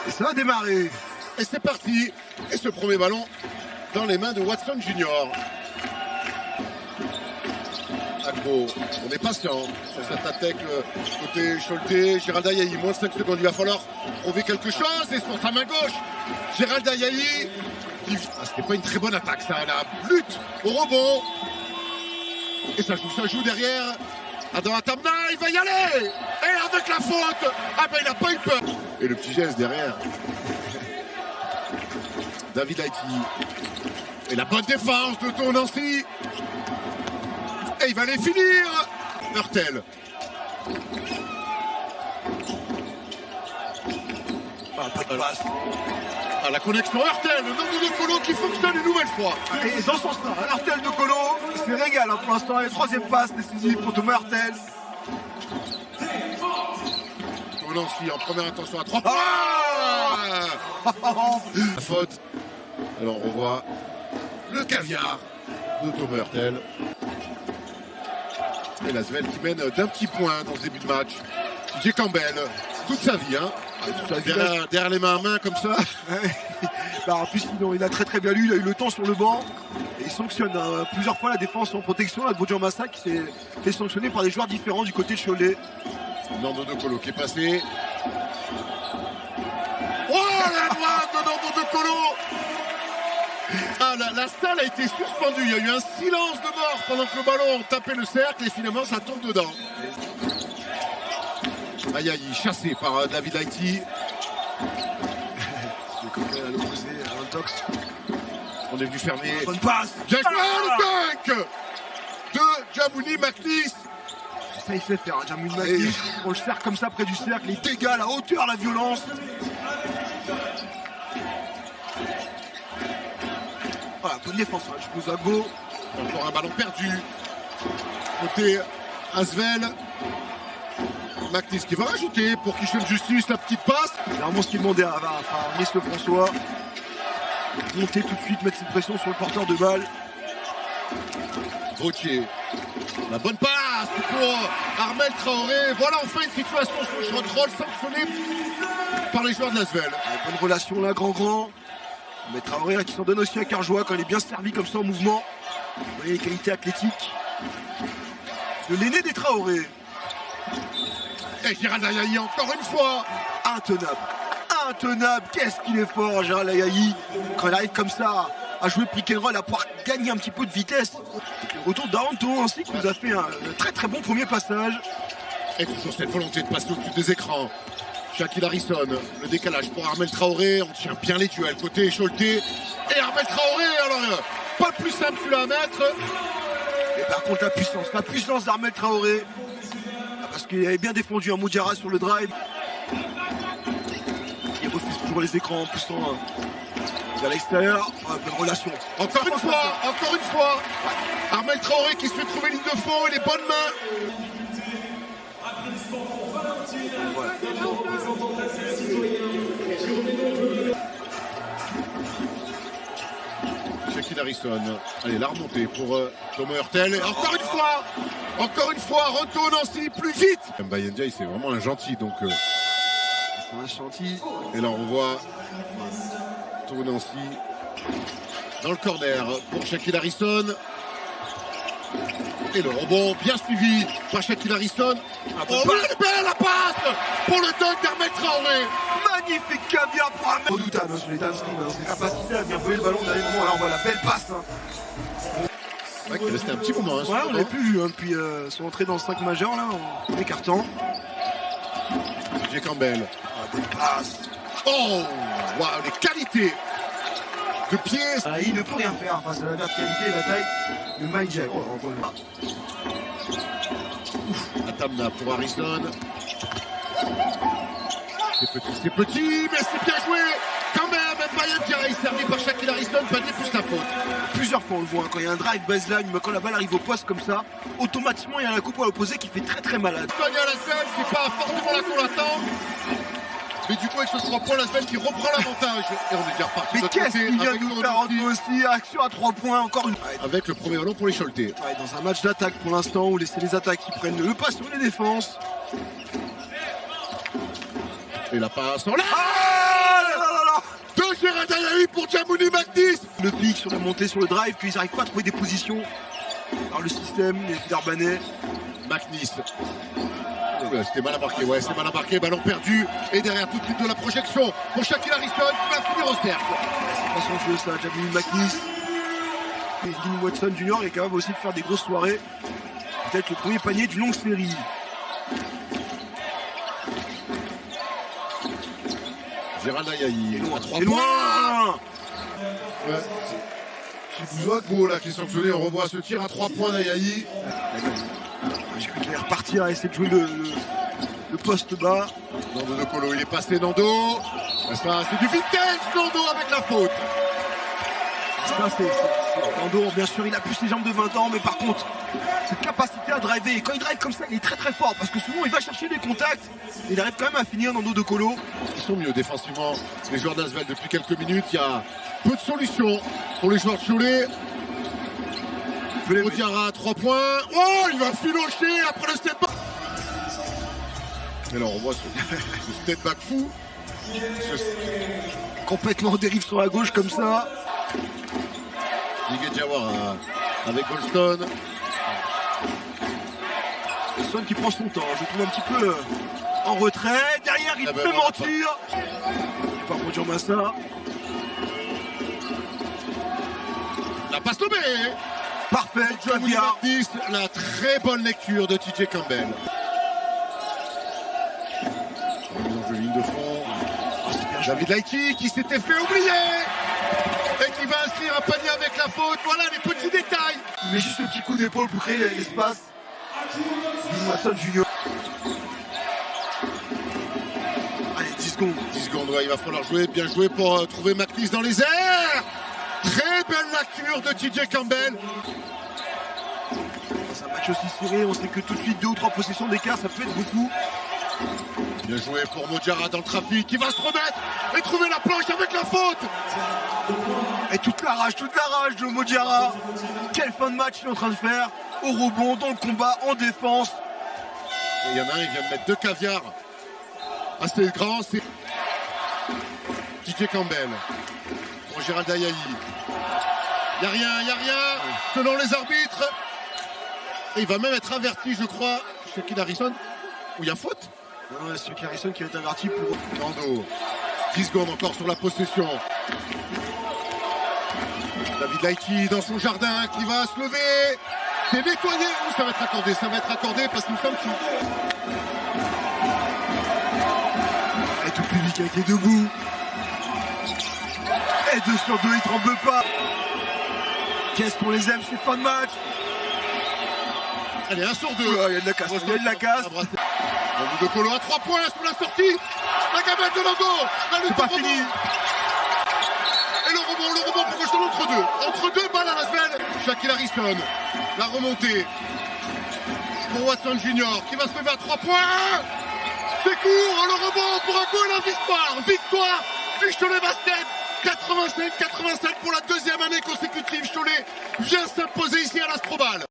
Et ça va démarrer. Et c'est parti. Et ce premier ballon dans les mains de Watson Junior. Agbo, on est patient sur cette attaque côté Choleté. Gérald Ayayi, moins de 5 secondes. Il va falloir trouver quelque chose. Et sur sa main gauche, Gérald Ayayi. C'était pas une très bonne attaque, ça. La lutte au rebond. Et ça joue derrière. Adam Atamna, il va y aller. Et avec la faute, ah ben il n'a pas eu peur. Et le petit geste derrière. David Haïti. Et la bonne défense de Tonancy. Et il va les finir. Hurtel. Pas de passe. La connexion Hurtel, le nombre de Colo qui fonctionne une nouvelle fois. Et dans son sens, Hurtel de Colo, il se régale pour l'instant. Et troisième passe décisive pour Thomas Hurtel. Tonancy en première intention à 3 points. La faute. Alors on voit le caviar de Thomas Hurtel. Et la Svel qui mène d'un petit point dans ce début de match. J. Campbell, toute sa vie, hein. Derrière les mains à main comme ça. En plus, il a très bien lu, il a eu le temps sur le banc. Et il sanctionne plusieurs fois la défense en protection. La Bodjan Massa qui s'est fait sanctionner par des joueurs différents du côté de Cholet. Nando De Colo qui est passé. Oh la droite de Nando De Colo. La salle a été suspendue. Il y a eu un silence de mort pendant que le ballon tapait le cercle et finalement ça tombe dedans. Ayayi chassé par David Haïti. À l'opposé, un tox. On est venu fermer. Bonne passe. Bien joué le dunk de Djamouni Maklis. Ça il sait faire, Djamouni Maklis. On le sert comme ça près du cercle, les dégâts, la hauteur, la violence. Voilà, bonne défense, je pose à go. Encore un ballon perdu. Côté Asvel. Maklis qui va rajouter pour Kishen Justice la petite passe. C'est vraiment ce qu'il demandait à Monsieur François. Monter tout de suite, mettre cette pression sur le porteur de balle. Vautier. La bonne passe pour Armel Traoré. Voilà enfin une situation sur le short roll sanctionnée par les joueurs de l'Asvel. Bonne relation là, grand. Mais Traoré là, qui s'en donne aussi à Carjois quand il est bien servi comme ça en mouvement. Vous voyez les qualités athlétiques de l'aîné des Traoré. Et Gérald Ayayi encore une fois. Intenable, qu'est-ce qu'il est fort Gérald Ayayi. Quand il arrive comme ça à jouer pick and roll, à pouvoir gagner un petit peu de vitesse. Le retour d'Aranto ainsi qui nous a fait un très bon premier passage. Et toujours cette volonté de passer au-dessus des écrans. Shaquille Harrison, le décalage pour Armel Traoré, on tient bien les duels côté Choleté. Et Armel Traoré, alors pas le plus simple celui-là à mettre. Et par contre la puissance d'Armel Traoré. Parce qu'il avait bien défendu un Moudjara sur le drive. Il refuse toujours les écrans en poussant vers l'extérieur. Bonne relation. Encore une fois. Armel Traoré qui se fait trouver ligne de fond et les bonnes mains. Shaquille Harrison. Allez, la remontée pour Thomas Hurtel. Et encore une fois, retourne ainsi plus vite. Mbaye Ndiaye, c'est vraiment un gentil. Donc, c'est un gentil. Et là, on voit Tonancy dans le corner pour Shaquille Harrison. Et le rebond bien suivi par Shaquille Harrison. Oh, belle la passe pour le dunk d'Armel Traoré. Magnifique caviar pour Armel. Redoutable sur les Danskin, dans ses capacités à bien jouer le ballon derrière le rond. Alors voilà, belle passe. C'est vrai qu'il restait un petit moment. Ouais, on l'avait plus vu depuis son entrée dans le 5 majeur là, en écartant. J. Campbell. Bonne passe. Oh, waouh, les qualités de pied. Il ne peut rien faire face à la verticalité et la taille de Mike Jack. Atamna pour Harrison. C'est petit, mais c'est bien joué. Quand même, Mbaye Ndiaye servi par Shaquille Harrison, panier plus la faute. Plusieurs fois on le voit, quand il y a un drive baseline, mais quand la balle arrive au poste comme ça, automatiquement il y a un coup à l'opposé qui fait très malade. Sonia Lasvel, c'est pas forcément là qu'on l'attend. Mais du coup, avec ce 3 points, Lasvel qui reprend l'avantage. Et on est déjà reparti. Mais qu'est-ce qu'il vient de nous faire aussi? Action à 3 points, encore une fois. Avec le premier ballon pour les Choletais. Ouais, dans un match d'attaque pour l'instant où c'est les attaques qui prennent le pas sur les défenses. Et la passe en l'air. Ah, Yahi pour Djamouni Maknis. Le pic sur la montée, sur le drive, qu'ils n'arrivent pas à trouver des positions par le système, les Darbanais. Maknis. C'était mal embarqué, ouais, c'est mal embarqué, ballon perdu. Et derrière tout de suite de la projection pour Shaquille Harrison qui va finir au cercle. C'est pas son jeu ça, Djamouni Maknis. Et Jimmy Watson Jr. est capable aussi de faire des grosses soirées. Peut-être le premier panier d'une longue série. Gérald Ayayi. C'est loin. Ouais. C'est Bouzouak là qui est sanctionné. On revoit ce tir à 3 points d'Ayayi. Je crois qu'il va repartir à essayer de jouer le poste bas. Nando De Colo, il est passé Nando. Ça, c'est du vintage Nando avec la faute. Ça, c'est Nando, bien sûr, il a plus les jambes de 20 ans, mais par contre, cette capacité à driver, et quand il drive comme ça, il est très très fort, parce que souvent il va chercher des contacts, et il arrive quand même à finir Nando De Colo. Ils sont mieux défensivement, les joueurs d'Asvel depuis quelques minutes. Il y a peu de solutions pour les joueurs de Cholet. Odiara à 3 points. Oh, il va filocher après le step back. Et là, on voit ce step back fou. Complètement en dérive sur la gauche comme ça. Digue Diawara avec Goldstone. Goldstone qui prend son temps, je trouve un petit peu en retrait. Derrière, il peut mentir. Il part pour Djamassa. La passe tombée. Parfait, Djamouni Javier. Maknis, la très bonne lecture de TJ Campbell. De ligne de fond. David Laïki qui s'était fait oublier et qui va inscrire un panier avec la faute. Voilà les petits détails. Mais juste un petit coup d'épaule pour créer l'espace. Jimmy Watson Jr. Allez, 10 secondes. 10 secondes, ouais, il va falloir jouer, bien jouer pour trouver Maknis dans les airs. Très belle lecture de TJ Campbell. C'est un match aussi serré, on sait que tout de suite 2 ou 3 possessions d'écart, ça peut être beaucoup. Bien joué pour Modjara dans le trafic, qui va se remettre et trouver la planche avec la faute. Et toute la rage de Modjara. Quelle fin de match il est en train de faire. Au rebond, dans le combat, en défense. Et il y en a un, il vient de mettre 2 caviars. Assez grand, c'est TJ Campbell pour Gérald Ayayi. Il n'y a rien, selon les arbitres. Et il va même être averti, je crois, Shaquille Harrison, où il y a faute. Non, c'est Shaquille Harrison qui va être averti pour Nando. 10 secondes encore sur la possession. David Laïki dans son jardin qui va se lever. C'est nettoyé. Ça va être accordé parce qu'il me semble qu'il... Et tout le public avec les debout. Et 2 sur 2, il tremble pas. Qu'est-ce qu'on les aime, c'est fin de match. Allez, 1 sur 2. Il y a de la casse, il y a de la casse. Nando De Colo à 3 points sur la sortie. La gamelle de Nando. C'est pas fini. Et le rebond pour Goldstone entre deux. Entre 2 balles à la semaine. Shaquille Harrison. La remontée pour Watson Jr. qui va se lever à 3 points. C'est court. Le rebond pour un goal et la victoire. Victoire du Cholet Basket. 85-87 pour la 2e année consécutive. Cholet vient s'imposer ici à l'Astrobal.